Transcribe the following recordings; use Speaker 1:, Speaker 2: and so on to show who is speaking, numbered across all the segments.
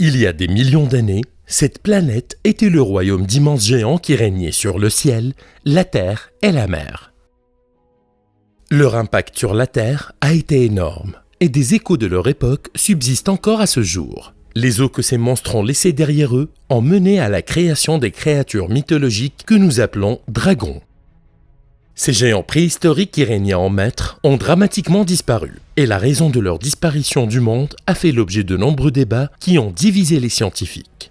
Speaker 1: Il y a des millions d'années, cette planète était le royaume d'immenses géants qui régnaient sur le ciel, la terre et la mer. Leur impact sur la Terre a été énorme, et des échos de leur époque subsistent encore à ce jour. Les eaux que ces monstres ont laissées derrière eux ont mené à la création des créatures mythologiques que nous appelons dragons. Ces géants préhistoriques qui régnaient en maîtres ont dramatiquement disparu, et la raison de leur disparition du monde a fait l'objet de nombreux débats qui ont divisé les scientifiques.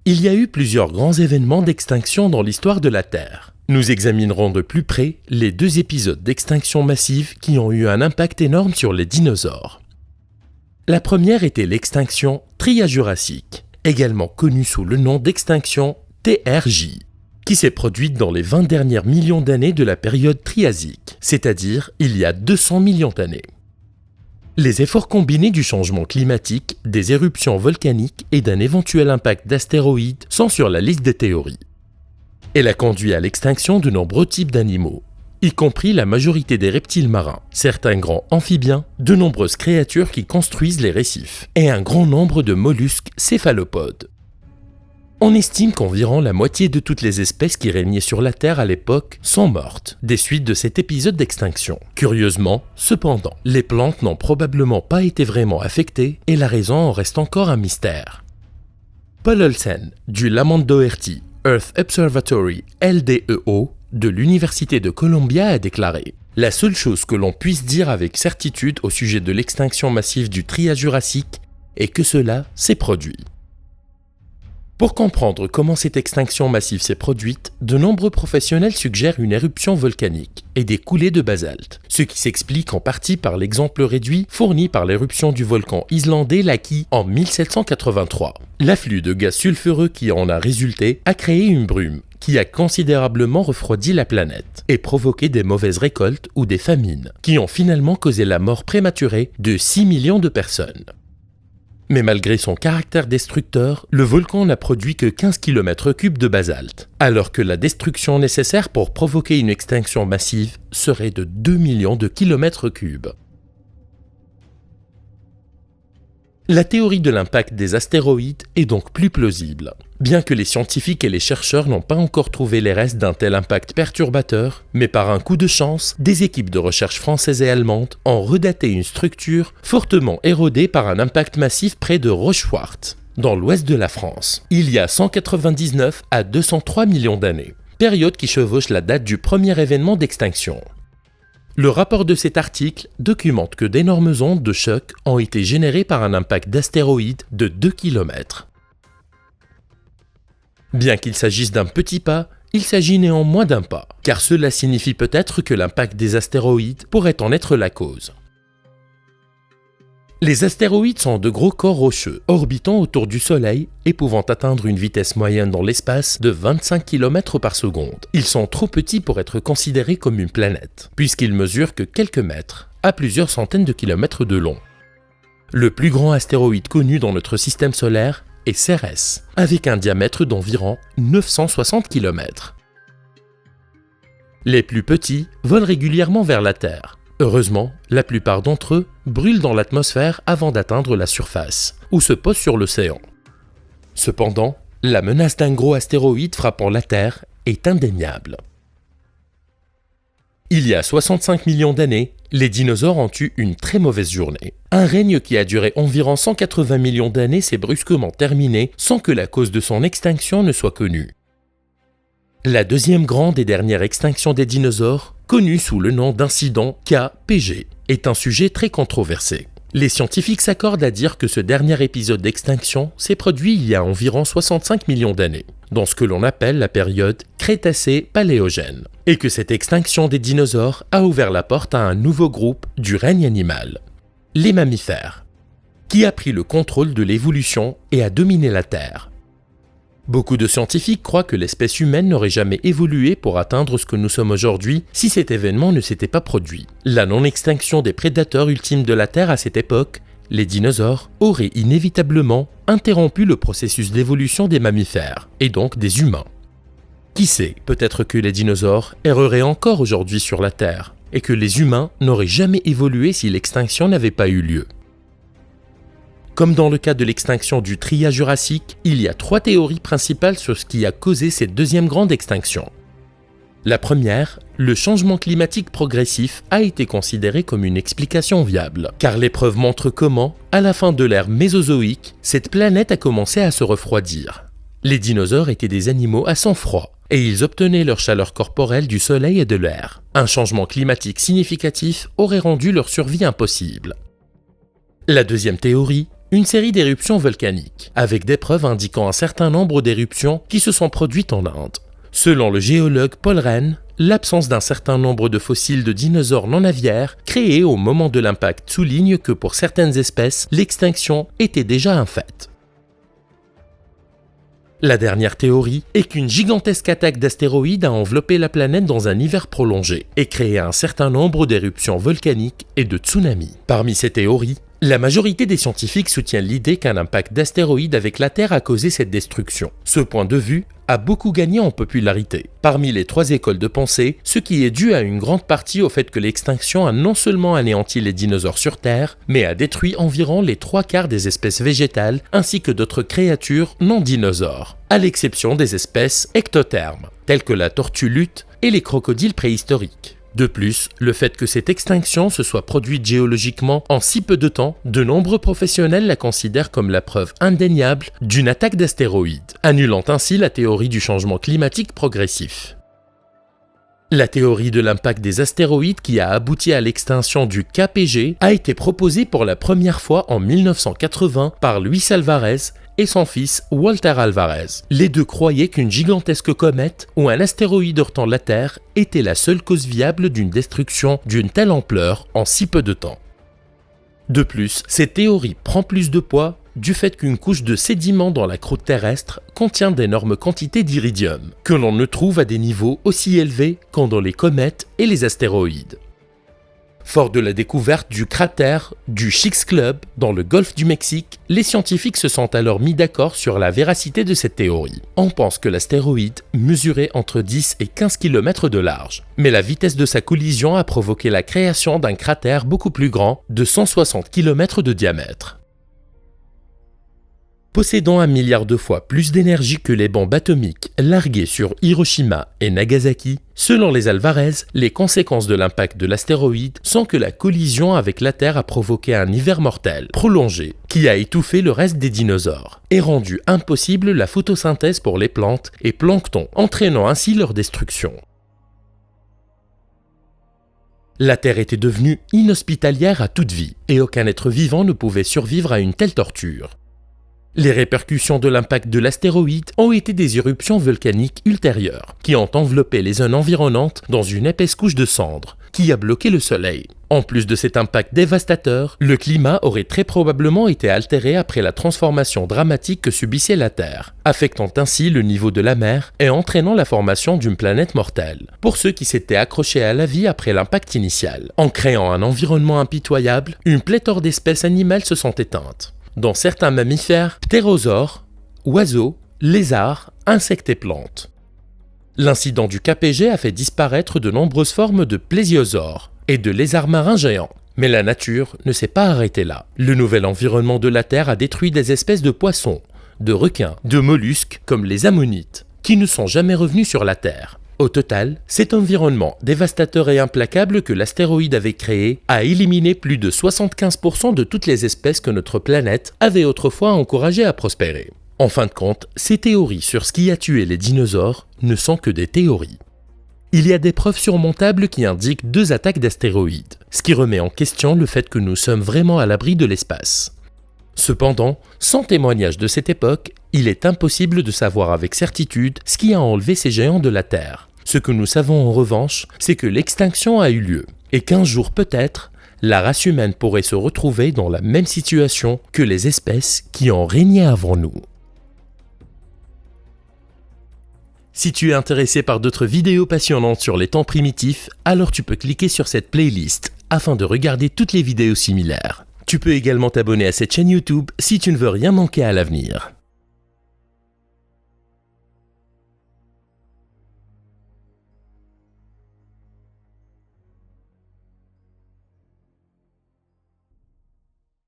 Speaker 1: Il y a eu plusieurs grands événements d'extinction dans l'histoire de la Terre. Nous examinerons de plus près les 2 épisodes d'extinction massive qui ont eu un impact énorme sur les dinosaures. La première était l'extinction Trias-Jurassique, également connue sous le nom d'extinction TRJ, qui s'est produite dans les 20 dernières millions d'années de la période Triasique, c'est-à-dire il y a 200 millions d'années. Les efforts combinés du changement climatique, des éruptions volcaniques et d'un éventuel impact d'astéroïdes sont sur la liste des théories. Elle a conduit à l'extinction de nombreux types d'animaux, y compris la majorité des reptiles marins, certains grands amphibiens, de nombreuses créatures qui construisent les récifs, et un grand nombre de mollusques céphalopodes. On estime qu'environ la moitié de toutes les espèces qui régnaient sur la Terre à l'époque sont mortes des suites de cet épisode d'extinction. Curieusement, cependant, les plantes n'ont probablement pas été vraiment affectées et la raison en reste encore un mystère. Paul Olsen, du Lamont Doherty Earth Observatory LDEO de l'Université de Columbia a déclaré « La seule chose que l'on puisse dire avec certitude au sujet de l'extinction massive du Trias-Jurassique est que cela s'est produit. » Pour comprendre comment cette extinction massive s'est produite, de nombreux professionnels suggèrent une éruption volcanique et des coulées de basalte, ce qui s'explique en partie par l'exemple réduit fourni par l'éruption du volcan islandais Laki en 1783. L'afflux de gaz sulfureux qui en a résulté a créé une brume qui a considérablement refroidi la planète et provoqué des mauvaises récoltes ou des famines, qui ont finalement causé la mort prématurée de 6 millions de personnes. Mais malgré son caractère destructeur, le volcan n'a produit que 15 km3 de basalte, alors que la destruction nécessaire pour provoquer une extinction massive serait de 2 millions de km3. La théorie de l'impact des astéroïdes est donc plus plausible. Bien que les scientifiques et les chercheurs n'ont pas encore trouvé les restes d'un tel impact perturbateur, mais par un coup de chance, des équipes de recherche françaises et allemandes ont redaté une structure fortement érodée par un impact massif près de Rochefort, dans l'ouest de la France, il y a 199 à 203 millions d'années, période qui chevauche la date du premier événement d'extinction. Le rapport de cet article documente que d'énormes ondes de choc ont été générées par un impact d'astéroïdes de 2 km. Bien qu'il s'agisse d'un petit pas, il s'agit néanmoins d'un pas, car cela signifie peut-être que l'impact des astéroïdes pourrait en être la cause. Les astéroïdes sont de gros corps rocheux, orbitant autour du Soleil et pouvant atteindre une vitesse moyenne dans l'espace de 25 km par seconde. Ils sont trop petits pour être considérés comme une planète, puisqu'ils mesurent que quelques mètres, à plusieurs centaines de kilomètres de long. Le plus grand astéroïde connu dans notre système solaire est Cérès, avec un diamètre d'environ 960 km. Les plus petits volent régulièrement vers la Terre. Heureusement, la plupart d'entre eux brûlent dans l'atmosphère avant d'atteindre la surface, ou se posent sur l'océan. Cependant, la menace d'un gros astéroïde frappant la Terre est indéniable. Il y a 65 millions d'années, les dinosaures ont eu une très mauvaise journée. Un règne qui a duré environ 180 millions d'années s'est brusquement terminé sans que la cause de son extinction ne soit connue. La deuxième grande et dernière extinction des dinosaures, connue sous le nom d'incident KPG, est un sujet très controversé. Les scientifiques s'accordent à dire que ce dernier épisode d'extinction s'est produit il y a environ 65 millions d'années, dans ce que l'on appelle la période Crétacé-Paléogène, et que cette extinction des dinosaures a ouvert la porte à un nouveau groupe du règne animal, les mammifères, qui a pris le contrôle de l'évolution et a dominé la Terre. Beaucoup de scientifiques croient que l'espèce humaine n'aurait jamais évolué pour atteindre ce que nous sommes aujourd'hui si cet événement ne s'était pas produit. La non-extinction des prédateurs ultimes de la Terre à cette époque, les dinosaures, aurait inévitablement interrompu le processus d'évolution des mammifères, et donc des humains. Qui sait, peut-être que les dinosaures erreraient encore aujourd'hui sur la Terre, et que les humains n'auraient jamais évolué si l'extinction n'avait pas eu lieu. Comme dans le cas de l'extinction du Trias jurassique, il y a 3 théories principales sur ce qui a causé cette deuxième grande extinction. La première, le changement climatique progressif a été considéré comme une explication viable, car les preuves montrent comment, à la fin de l'ère mésozoïque, cette planète a commencé à se refroidir. Les dinosaures étaient des animaux à sang froid, et ils obtenaient leur chaleur corporelle du soleil et de l'air. Un changement climatique significatif aurait rendu leur survie impossible. La deuxième théorie, une série d'éruptions volcaniques, avec des preuves indiquant un certain nombre d'éruptions qui se sont produites en Inde. Selon le géologue Paul Wren, l'absence d'un certain nombre de fossiles de dinosaures non aviaires créés au moment de l'impact souligne que pour certaines espèces, l'extinction était déjà un fait. La dernière théorie est qu'une gigantesque attaque d'astéroïdes a enveloppé la planète dans un hiver prolongé et créé un certain nombre d'éruptions volcaniques et de tsunamis. Parmi ces théories, la majorité des scientifiques soutient l'idée qu'un impact d'astéroïdes avec la Terre a causé cette destruction. Ce point de vue a beaucoup gagné en popularité. Parmi les 3 écoles de pensée, ce qui est dû à une grande partie au fait que l'extinction a non seulement anéanti les dinosaures sur Terre, mais a détruit environ les 3/4 des espèces végétales ainsi que d'autres créatures non dinosaures, à l'exception des espèces ectothermes, telles que la tortue lutte et les crocodiles préhistoriques. De plus, le fait que cette extinction se soit produite géologiquement en si peu de temps, de nombreux professionnels la considèrent comme la preuve indéniable d'une attaque d'astéroïdes, annulant ainsi la théorie du changement climatique progressif. La théorie de l'impact des astéroïdes qui a abouti à l'extinction du KPG a été proposée pour la première fois en 1980 par Luis Alvarez et son fils Walter Alvarez. Les deux croyaient qu'une gigantesque comète ou un astéroïde heurtant la Terre était la seule cause viable d'une destruction d'une telle ampleur en si peu de temps. De plus, cette théorie prend plus de poids du fait qu'une couche de sédiments dans la croûte terrestre contient d'énormes quantités d'iridium, que l'on ne trouve à des niveaux aussi élevés qu'en dans les comètes et les astéroïdes. Fort de la découverte du cratère du Chicxulub dans le golfe du Mexique, les scientifiques se sont alors mis d'accord sur la véracité de cette théorie. On pense que l'astéroïde mesurait entre 10 et 15 km de large, mais la vitesse de sa collision a provoqué la création d'un cratère beaucoup plus grand, de 160 km de diamètre. Possédant 1 milliard de fois plus d'énergie que les bombes atomiques larguées sur Hiroshima et Nagasaki, selon les Alvarez, les conséquences de l'impact de l'astéroïde sont que la collision avec la Terre a provoqué un hiver mortel, prolongé, qui a étouffé le reste des dinosaures, et rendu impossible la photosynthèse pour les plantes et planctons, entraînant ainsi leur destruction. La Terre était devenue inhospitalière à toute vie, et aucun être vivant ne pouvait survivre à une telle torture. Les répercussions de l'impact de l'astéroïde ont été des éruptions volcaniques ultérieures, qui ont enveloppé les zones environnantes dans une épaisse couche de cendres, qui a bloqué le soleil. En plus de cet impact dévastateur, le climat aurait très probablement été altéré après la transformation dramatique que subissait la Terre, affectant ainsi le niveau de la mer et entraînant la formation d'une planète mortelle, pour ceux qui s'étaient accrochés à la vie après l'impact initial. En créant un environnement impitoyable, une pléthore d'espèces animales se sont éteintes. Dans certains mammifères, ptérosaures, oiseaux, lézards, insectes et plantes. L'incident du KPG a fait disparaître de nombreuses formes de plésiosaures et de lézards marins géants. Mais la nature ne s'est pas arrêtée là. Le nouvel environnement de la Terre a détruit des espèces de poissons, de requins, de mollusques comme les ammonites, qui ne sont jamais revenus sur la Terre. Au total, cet environnement dévastateur et implacable que l'astéroïde avait créé a éliminé plus de 75% de toutes les espèces que notre planète avait autrefois encouragées à prospérer. En fin de compte, ces théories sur ce qui a tué les dinosaures ne sont que des théories. Il y a des preuves surmontables qui indiquent 2 attaques d'astéroïdes, ce qui remet en question le fait que nous sommes vraiment à l'abri de l'espace. Cependant, sans témoignage de cette époque, il est impossible de savoir avec certitude ce qui a enlevé ces géants de la Terre. Ce que nous savons en revanche, c'est que l'extinction a eu lieu, et qu'un jour peut-être, la race humaine pourrait se retrouver dans la même situation que les espèces qui ont régné avant nous. Si tu es intéressé par d'autres vidéos passionnantes sur les temps primitifs, alors tu peux cliquer sur cette playlist afin de regarder toutes les vidéos similaires. Tu peux également t'abonner à cette chaîne YouTube si tu ne veux rien manquer à l'avenir.